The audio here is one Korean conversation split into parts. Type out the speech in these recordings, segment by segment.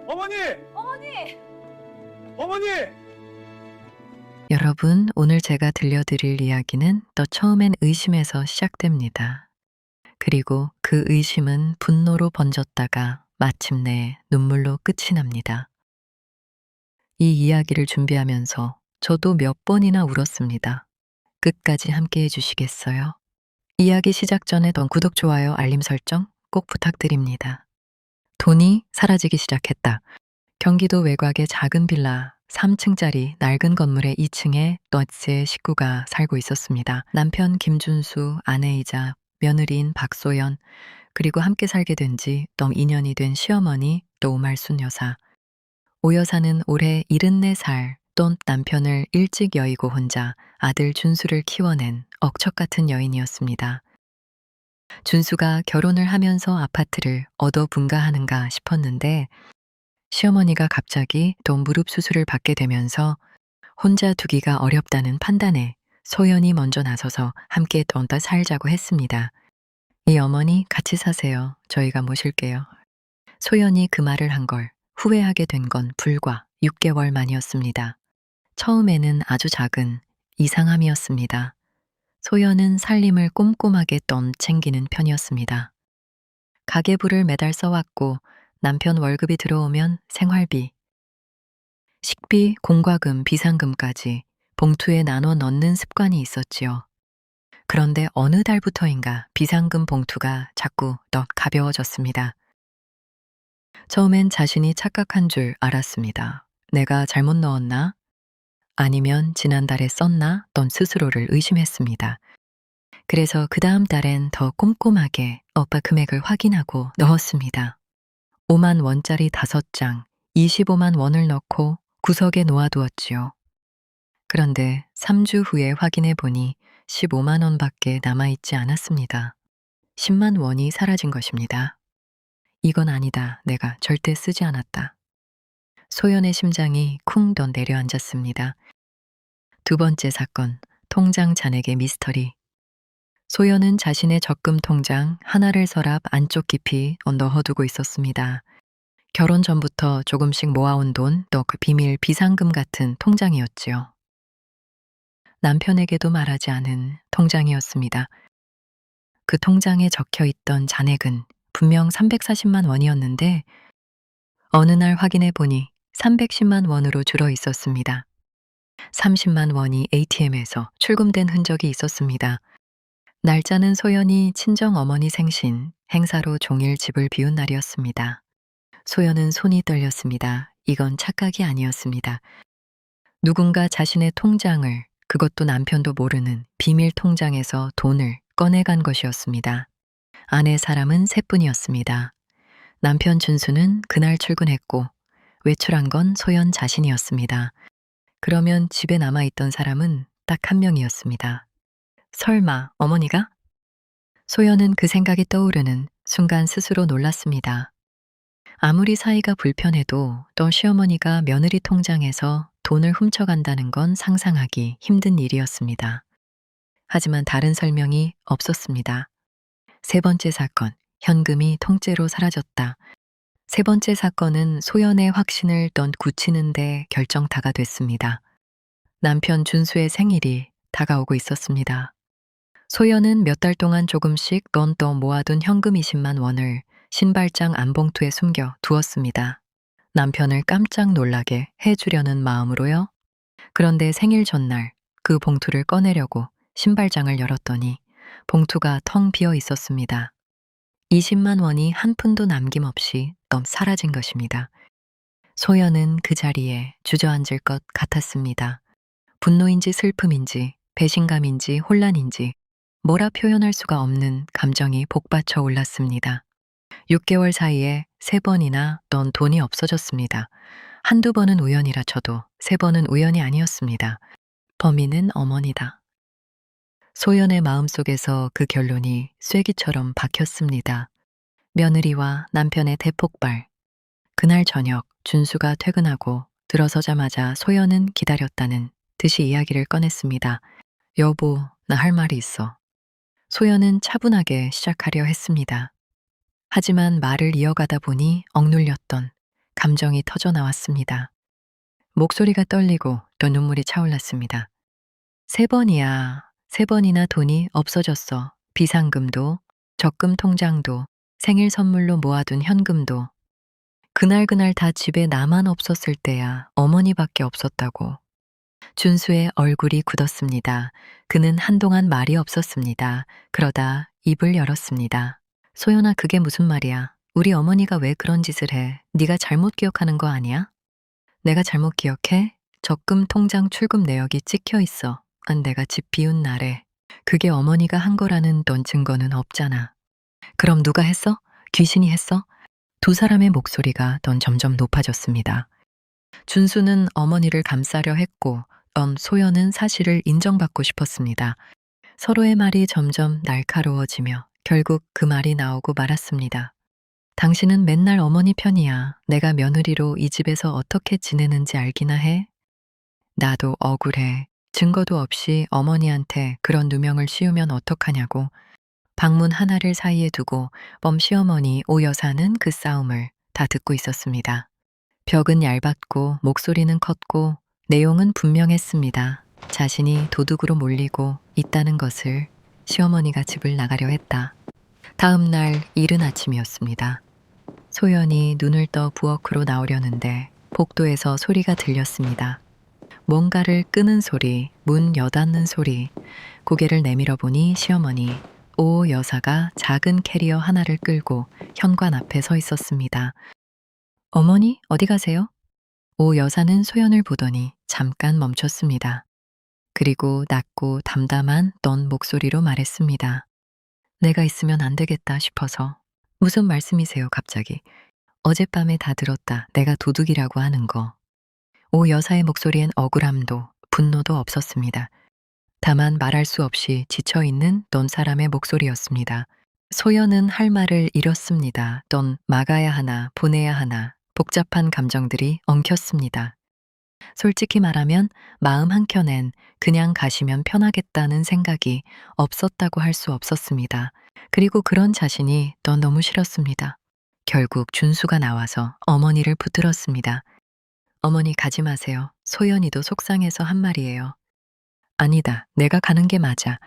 어머니! 어머니! 어머니! 여러분, 오늘 제가 들려드릴 이야기는 또 처음엔 의심에서 시작됩니다. 그리고 그 의심은 분노로 번졌다가 마침내 눈물로 끝이 납니다. 이 이야기를 준비하면서 저도 몇 번이나 울었습니다. 끝까지 함께 해주시겠어요? 이야기 시작 전에 던 구독, 좋아요, 알림 설정 꼭 부탁드립니다. 돈이 사라지기 시작했다. 경기도 외곽의 작은 빌라 3층짜리 낡은 건물의 2층에 넛의 식구가 살고 있었습니다. 남편 김준수, 아내이자 며느리인 박소연, 그리고 함께 살게 된 지 넘 2년이 된 시어머니 또 오말순 여사. 오 여사는 올해 74살, 또 남편을 일찍 여의고 혼자 아들 준수를 키워낸 억척 같은 여인이었습니다. 준수가 결혼을 하면서 아파트를 얻어 분가하는가 싶었는데 시어머니가 갑자기 또 무릎 수술을 받게 되면서 혼자 두기가 어렵다는 판단에 소연이 먼저 나서서 함께 더 살자고 했습니다. 이 어머니 같이 사세요. 저희가 모실게요. 소연이 그 말을 한 걸 후회하게 된 건 불과 6개월 만이었습니다. 처음에는 아주 작은 이상함이었습니다. 소연은 살림을 꼼꼼하게 챙기는 편이었습니다. 가계부를 매달 써왔고 남편 월급이 들어오면 생활비, 식비, 공과금, 비상금까지 봉투에 나눠 넣는 습관이 있었지요. 그런데 어느 달부터인가 비상금 봉투가 자꾸 더 가벼워졌습니다. 처음엔 자신이 착각한 줄 알았습니다. 내가 잘못 넣었나? 아니면 지난달에 썼나? 던 스스로를 의심했습니다. 그래서 그 다음 달엔 더 꼼꼼하게 오빠 금액을 확인하고 넣었습니다. 5만 원짜리 5장, 25만 원을 넣고 구석에 놓아두었지요. 그런데 3주 후에 확인해 보니 15만 원밖에 남아있지 않았습니다. 10만 원이 사라진 것입니다. 이건 아니다. 내가 절대 쓰지 않았다. 소연의 심장이 쿵 더 내려앉았습니다. 두 번째 사건, 통장 잔액의 미스터리. 소연은 자신의 적금 통장 하나를 서랍 안쪽 깊이 넣어두고 있었습니다. 결혼 전부터 조금씩 모아온 돈, 또 그 비밀 비상금 같은 통장이었지요. 남편에게도 말하지 않은 통장이었습니다. 그 통장에 적혀 있던 잔액은 분명 340만 원이었는데 어느 날 확인해 보니 310만 원으로 줄어 있었습니다. 30만 원이 ATM에서 출금된 흔적이 있었습니다. 날짜는 소연이 친정 어머니 생신, 행사로 종일 집을 비운 날이었습니다. 소연은 손이 떨렸습니다. 이건 착각이 아니었습니다. 누군가 자신의 통장을, 그것도 남편도 모르는 비밀 통장에서 돈을 꺼내간 것이었습니다. 아내 사람은 셋뿐이었습니다. 남편 준수는 그날 출근했고 외출한 건 소연 자신이었습니다. 그러면 집에 남아있던 사람은 딱 한 명이었습니다. 설마 어머니가? 소연은 그 생각이 떠오르는 순간 스스로 놀랐습니다. 아무리 사이가 불편해도 또 시어머니가 며느리 통장에서 돈을 훔쳐간다는 건 상상하기 힘든 일이었습니다. 하지만 다른 설명이 없었습니다. 세 번째 사건, 현금이 통째로 사라졌다. 세 번째 사건은 소연의 확신을 굳히는데 결정타가 됐습니다. 남편 준수의 생일이 다가오고 있었습니다. 소연은 몇 달 동안 조금씩 또 모아둔 현금 20만 원을 신발장 안봉투에 숨겨 두었습니다. 남편을 깜짝 놀라게 해주려는 마음으로요. 그런데 생일 전날 그 봉투를 꺼내려고 신발장을 열었더니 봉투가 텅 비어 있었습니다. 20만 원이 한 푼도 남김없이 사라진 것입니다. 소연은 그 자리에 주저앉을 것 같았습니다. 분노인지 슬픔인지 배신감인지 혼란인지 뭐라 표현할 수가 없는 감정이 복받쳐 올랐습니다. 6개월 사이에 3번이나 돈이 없어졌습니다. 한두 번은 우연이라 쳐도 3번은 우연이 아니었습니다. 범인은 어머니다. 소연의 마음속에서 그 결론이 쐐기처럼 박혔습니다. 며느리와 남편의 대폭발. 그날 저녁 준수가 퇴근하고 들어서자마자 소연은 기다렸다는 듯이 이야기를 꺼냈습니다. 여보, 나 할 말이 있어. 소연은 차분하게 시작하려 했습니다. 하지만 말을 이어가다 보니 억눌렸던 감정이 터져 나왔습니다. 목소리가 떨리고 또 눈물이 차올랐습니다. 세 번이야. 세 번이나 돈이 없어졌어. 비상금도, 적금 통장도, 생일 선물로 모아둔 현금도. 그날 다 집에 나만 없었을 때야 어머니밖에 없었다고. 준수의 얼굴이 굳었습니다. 그는 한동안 말이 없었습니다. 그러다 입을 열었습니다. 소연아, 그게 무슨 말이야? 우리 어머니가 왜 그런 짓을 해? 네가 잘못 기억하는 거 아니야? 내가 잘못 기억해? 적금 통장 출금 내역이 찍혀 있어. 내가 집 비운 날에. 그게 어머니가 한 거라는 넌 증거는 없잖아. 그럼 누가 했어? 귀신이 했어? 두 사람의 목소리가 넌 점점 높아졌습니다. 준수는 어머니를 감싸려 했고, 소연은 사실을 인정받고 싶었습니다. 서로의 말이 점점 날카로워지며 결국 그 말이 나오고 말았습니다. 당신은 맨날 어머니 편이야. 내가 며느리로 이 집에서 어떻게 지내는지 알기나 해? 나도 억울해. 증거도 없이 어머니한테 그런 누명을 씌우면 어떡하냐고. 방문 하나를 사이에 두고 시어머니 오 여사는 그 싸움을 다 듣고 있었습니다. 벽은 얇았고 목소리는 컸고 내용은 분명했습니다. 자신이 도둑으로 몰리고 있다는 것을. 시어머니가 집을 나가려 했다. 다음 날 이른 아침이었습니다. 소연이 눈을 떠 부엌으로 나오려는데 복도에서 소리가 들렸습니다. 뭔가를 끄는 소리, 문 여닫는 소리. 고개를 내밀어 보니 시어머니, 오 여사가 작은 캐리어 하나를 끌고 현관 앞에 서 있었습니다. 어머니, 어디 가세요? 오 여사는 소연을 보더니 잠깐 멈췄습니다. 그리고 낮고 담담한 넌 목소리로 말했습니다. 내가 있으면 안 되겠다 싶어서. 무슨 말씀이세요, 갑자기? 어젯밤에 다 들었다. 내가 도둑이라고 하는 거. 오 여사의 목소리엔 억울함도 분노도 없었습니다. 다만 말할 수 없이 지쳐있는 넌 사람의 목소리였습니다. 소연은 할 말을 잃었습니다. 넌 막아야 하나 보내야 하나 복잡한 감정들이 엉켰습니다. 솔직히 말하면 마음 한켠엔 그냥 가시면 편하겠다는 생각이 없었다고 할 수 없었습니다. 그리고 그런 자신이 넌 너무 싫었습니다. 결국 준수가 나와서 어머니를 붙들었습니다. 어머니 가지 마세요. 소연이도 속상해서 한 말이에요. 아니다. 내가 가는 게 맞아.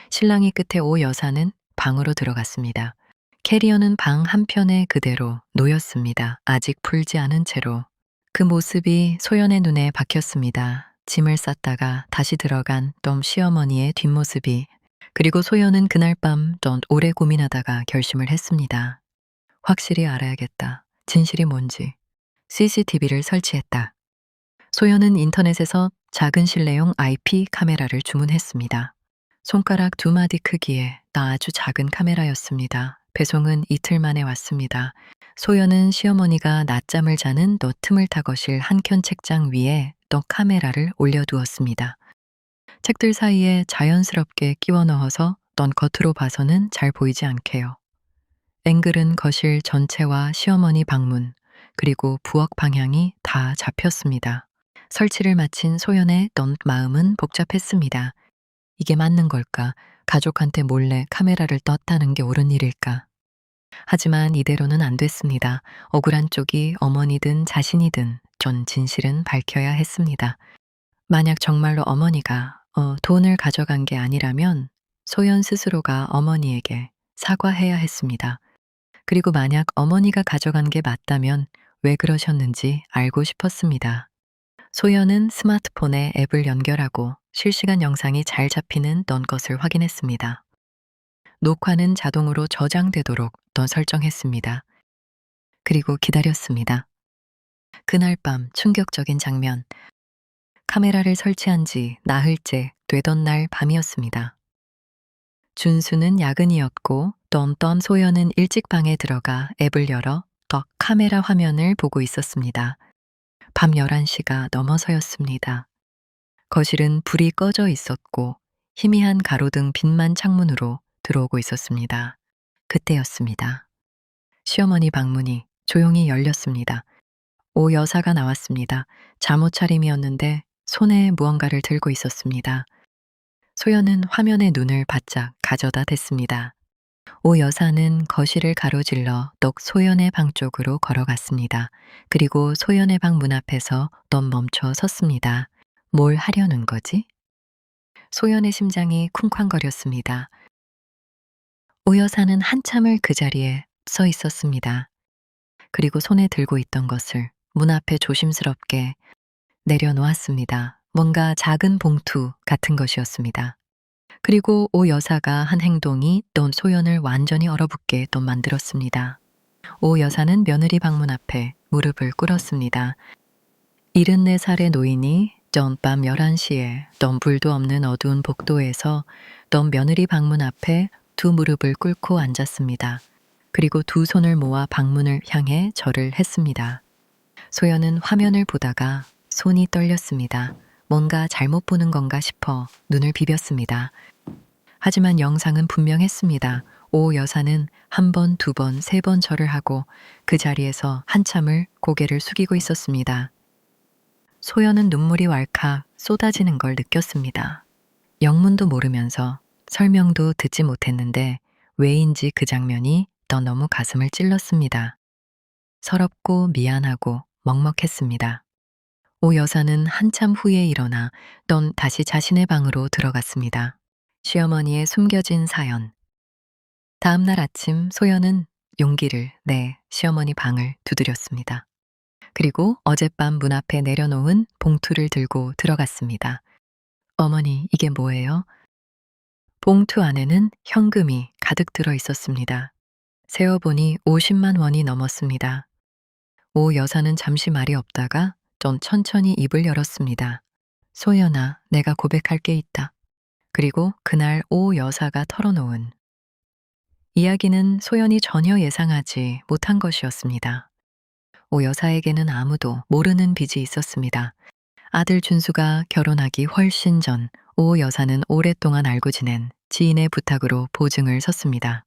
신랑이 끝에 오 여사는 방으로 들어갔습니다. 캐리어는 방 한편에 그대로 놓였습니다. 아직 풀지 않은 채로. 그 모습이 소연의 눈에 박혔습니다. 짐을 쌌다가 다시 들어간 또 시어머니의 뒷모습이. 그리고 소연은 그날 밤 또 오래 고민하다가 결심을 했습니다. 확실히 알아야겠다. 진실이 뭔지. CCTV를 설치했다. 소연은 인터넷에서 작은 실내용 IP 카메라를 주문했습니다. 손가락 2마디 크기의 아주 작은 카메라였습니다. 배송은 이틀 만에 왔습니다. 소연은 시어머니가 낮잠을 자는 또 틈을 타 거실 한켠 책장 위에 또 카메라를 올려두었습니다. 책들 사이에 자연스럽게 끼워 넣어서 넌 겉으로 봐서는 잘 보이지 않게요. 앵글은 거실 전체와 시어머니 방문, 그리고 부엌 방향이 다 잡혔습니다. 설치를 마친 소연의 넌 마음은 복잡했습니다. 이게 맞는 걸까? 가족한테 몰래 카메라를 떴다는 게 옳은 일일까? 하지만 이대로는 안 됐습니다. 억울한 쪽이 어머니든 자신이든 전 진실은 밝혀야 했습니다. 만약 정말로 어머니가 돈을 가져간 게 아니라면 소연 스스로가 어머니에게 사과해야 했습니다. 그리고 만약 어머니가 가져간 게 맞다면 왜 그러셨는지 알고 싶었습니다. 소연은 스마트폰에 앱을 연결하고 실시간 영상이 잘 잡히는 넌 것을 확인했습니다. 녹화는 자동으로 저장되도록 넌 설정했습니다. 그리고 기다렸습니다. 그날 밤 충격적인 장면. 카메라를 설치한 지 나흘째 되던 날 밤이었습니다. 준수는 야근이었고 떤 소연은 일찍 방에 들어가 앱을 열어 더 카메라 화면을 보고 있었습니다. 밤 11시가 넘어서였습니다. 거실은 불이 꺼져 있었고 희미한 가로등 빛만 창문으로 들어오고 있었습니다. 그때였습니다. 시어머니 방문이 조용히 열렸습니다. 오 여사가 나왔습니다. 잠옷 차림이었는데 손에 무언가를 들고 있었습니다. 소연은 화면에 눈을 바짝 가져다 댔습니다. 오 여사는 거실을 가로질러 떡 소연의 방 쪽으로 걸어갔습니다. 그리고 소연의 방 문 앞에서 넌 멈춰 섰습니다. 뭘 하려는 거지? 소연의 심장이 쿵쾅거렸습니다. 오 여사는 한참을 그 자리에 서 있었습니다. 그리고 손에 들고 있던 것을 문 앞에 조심스럽게 내려놓았습니다. 뭔가 작은 봉투 같은 것이었습니다. 그리고 오 여사가 한 행동이 넌 소연을 완전히 얼어붙게 또 만들었습니다. 오 여사는 며느리 방문 앞에 무릎을 꿇었습니다. 74살의 노인이 전밤 11시에 넌 불도 없는 어두운 복도에서 넌 며느리 방문 앞에 두 무릎을 꿇고 앉았습니다. 그리고 두 손을 모아 방문을 향해 절을 했습니다. 소연은 화면을 보다가 손이 떨렸습니다. 뭔가 잘못 보는 건가 싶어 눈을 비볐습니다. 하지만 영상은 분명했습니다. 오 여사는 한 번, 두 번, 세 번 절을 하고 그 자리에서 한참을 고개를 숙이고 있었습니다. 소연은 눈물이 왈칵 쏟아지는 걸 느꼈습니다. 영문도 모르면서 설명도 듣지 못했는데 왜인지 그 장면이 더 너무 가슴을 찔렀습니다. 서럽고 미안하고 먹먹했습니다. 오 여사는 한참 후에 일어나 넌 다시 자신의 방으로 들어갔습니다. 시어머니의 숨겨진 사연. 다음 날 아침 소연은 용기를 내 시어머니 방을 두드렸습니다. 그리고 어젯밤 문 앞에 내려놓은 봉투를 들고 들어갔습니다. 어머니, 이게 뭐예요? 봉투 안에는 현금이 가득 들어 있었습니다. 세어보니 50만 원이 넘었습니다. 오 여사는 잠시 말이 없다가 좀 천천히 입을 열었습니다. 소연아, 내가 고백할 게 있다. 그리고 그날 오 여사가 털어놓은 이야기는 소연이 전혀 예상하지 못한 것이었습니다. 오 여사에게는 아무도 모르는 빚이 있었습니다. 아들 준수가 결혼하기 훨씬 전 오 여사는 오랫동안 알고 지낸 지인의 부탁으로 보증을 섰습니다.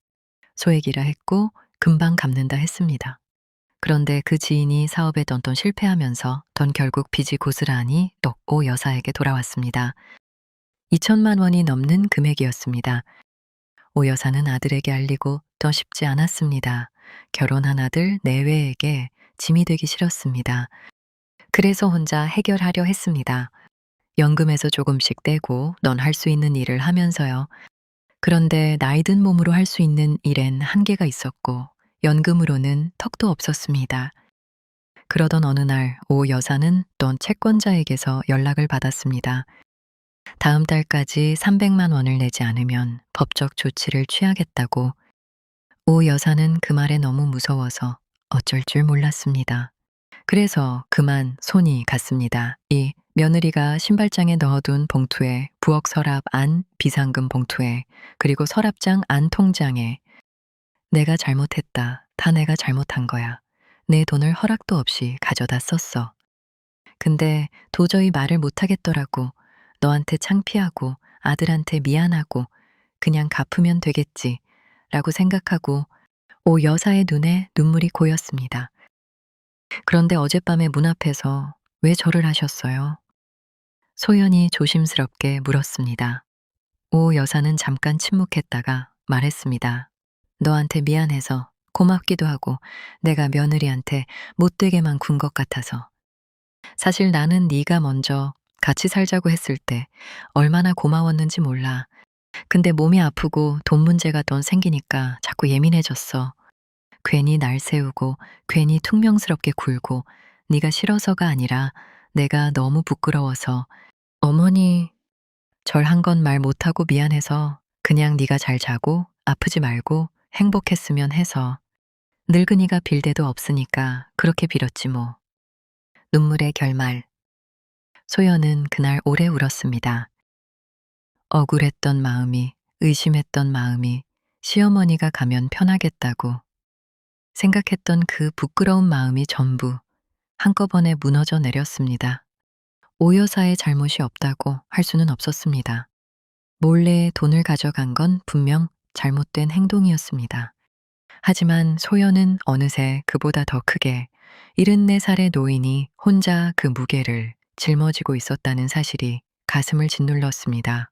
소액이라 했고 금방 갚는다 했습니다. 그런데 그 지인이 사업에 던 실패하면서 던 결국 빚이 고스란히 또 오 여사에게 돌아왔습니다. 2천만 원이 넘는 금액이었습니다. 오 여사는 아들에게 알리고 더 쉽지 않았습니다. 결혼한 아들 내외에게 짐이 되기 싫었습니다. 그래서 혼자 해결하려 했습니다. 연금에서 조금씩 떼고 넌 할 수 있는 일을 하면서요. 그런데 나이 든 몸으로 할 수 있는 일엔 한계가 있었고 연금으로는 턱도 없었습니다. 그러던 어느 날 오 여사는 넌 채권자에게서 연락을 받았습니다. 다음 달까지 300만 원을 내지 않으면 법적 조치를 취하겠다고. 오 여사는 그 말에 너무 무서워서 어쩔 줄 몰랐습니다. 그래서 그만 손이 갔습니다. 이 며느리가 신발장에 넣어둔 봉투에 부엌 서랍 안 비상금 봉투에 그리고 서랍장 안 통장에 내가 잘못했다. 다 내가 잘못한 거야. 내 돈을 허락도 없이 가져다 썼어. 근데 도저히 말을 못하겠더라고. 너한테 창피하고 아들한테 미안하고 그냥 갚으면 되겠지 라고 생각하고 오 여사의 눈에 눈물이 고였습니다. 그런데 어젯밤에 문 앞에서 왜 절을 하셨어요? 소연이 조심스럽게 물었습니다. 오 여사는 잠깐 침묵했다가 말했습니다. 너한테 미안해서 고맙기도 하고 내가 며느리한테 못되게만 군 것 같아서. 사실 나는 네가 먼저 같이 살자고 했을 때 얼마나 고마웠는지 몰라. 근데 몸이 아프고 돈 문제가 넌 생기니까 자꾸 예민해졌어. 괜히 날 세우고 괜히 퉁명스럽게 굴고 네가 싫어서가 아니라 내가 너무 부끄러워서 어머니 절 한 건 말 못하고 미안해서 그냥 네가 잘 자고 아프지 말고 행복했으면 해서 늙은이가 빌 데도 없으니까 그렇게 빌었지 뭐. 눈물의 결말. 소연은 그날 오래 울었습니다. 억울했던 마음이 의심했던 마음이 시어머니가 가면 편하겠다고 생각했던 그 부끄러운 마음이 전부 한꺼번에 무너져 내렸습니다. 오 여사의 잘못이 없다고 할 수는 없었습니다. 몰래 돈을 가져간 건 분명 잘못된 행동이었습니다. 하지만 소연은 어느새 그보다 더 크게 74살의 노인이 혼자 그 무게를 짊어지고 있었다는 사실이 가슴을 짓눌렀습니다.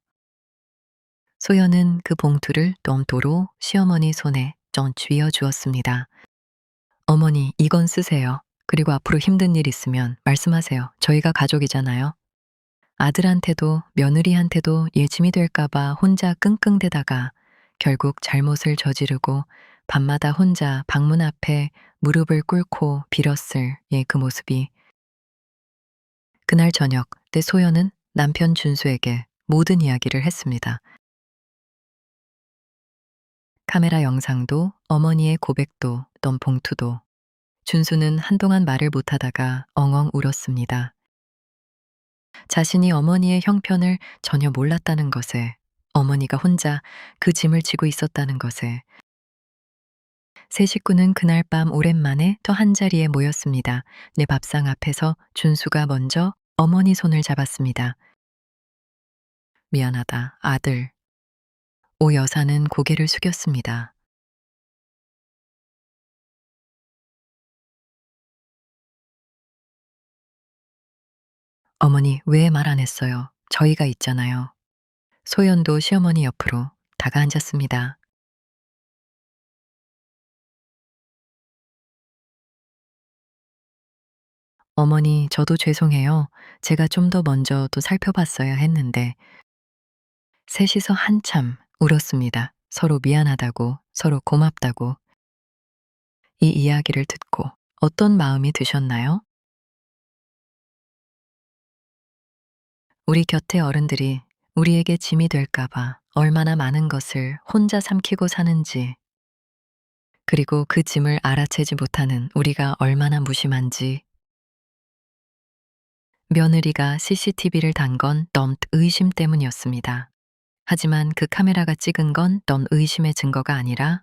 소연은 그 봉투를 덤도로 시어머니 손에 좀 쥐어 주었습니다. 어머니, 이건 쓰세요. 그리고 앞으로 힘든 일 있으면 말씀하세요. 저희가 가족이잖아요. 아들한테도 며느리한테도 예짐이 될까봐 혼자 끙끙대다가 결국 잘못을 저지르고 밤마다 혼자 방문 앞에 무릎을 꿇고 빌었을 그 모습이, 그날 저녁 내 소연은 남편 준수에게 모든 이야기를 했습니다. 카메라 영상도 어머니의 고백도 넌 봉투도. 준수는 한동안 말을 못하다가 엉엉 울었습니다. 자신이 어머니의 형편을 전혀 몰랐다는 것에, 어머니가 혼자 그 짐을 지고 있었다는 것에. 세 식구는 그날 밤 오랜만에 또 한자리에 모였습니다. 내 밥상 앞에서 준수가 먼저 어머니 손을 잡았습니다. 미안하다, 아들. 오 여사는 고개를 숙였습니다. 어머니, 왜 말 안 했어요? 저희가 있잖아요. 소연도 시어머니 옆으로 다가 앉았습니다. 어머니, 저도 죄송해요. 제가 좀 더 먼저 또 살펴봤어야 했는데. 셋이서 한참 울었습니다. 서로 미안하다고, 서로 고맙다고. 이 이야기를 듣고 어떤 마음이 드셨나요? 우리 곁에 어른들이 우리에게 짐이 될까봐 얼마나 많은 것을 혼자 삼키고 사는지, 그리고 그 짐을 알아채지 못하는 우리가 얼마나 무심한지. 며느리가 CCTV를 단 건 너무 의심 때문이었습니다. 하지만 그 카메라가 찍은 건 넌 의심의 증거가 아니라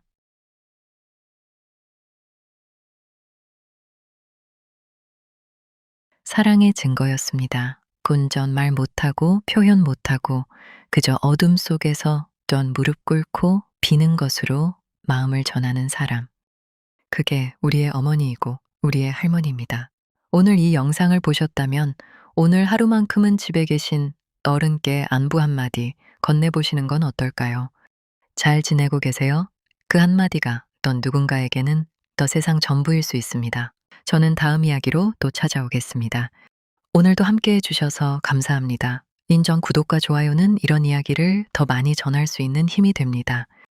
사랑의 증거였습니다. 군전 말 못하고 표현 못하고 그저 어둠 속에서 넌 무릎 꿇고 비는 것으로 마음을 전하는 사람. 그게 우리의 어머니이고 우리의 할머니입니다. 오늘 이 영상을 보셨다면 오늘 하루만큼은 집에 계신 어른께 안부 한마디 건네보시는 건 어떨까요? 잘 지내고 계세요? 그 한마디가 또 누군가에게는 더 세상 전부일 수 있습니다. 저는 다음 이야기로 또 찾아오겠습니다. 오늘도 함께 해주셔서 감사합니다. 인정, 구독과 좋아요는 이런 이야기를 더 많이 전할 수 있는 힘이 됩니다.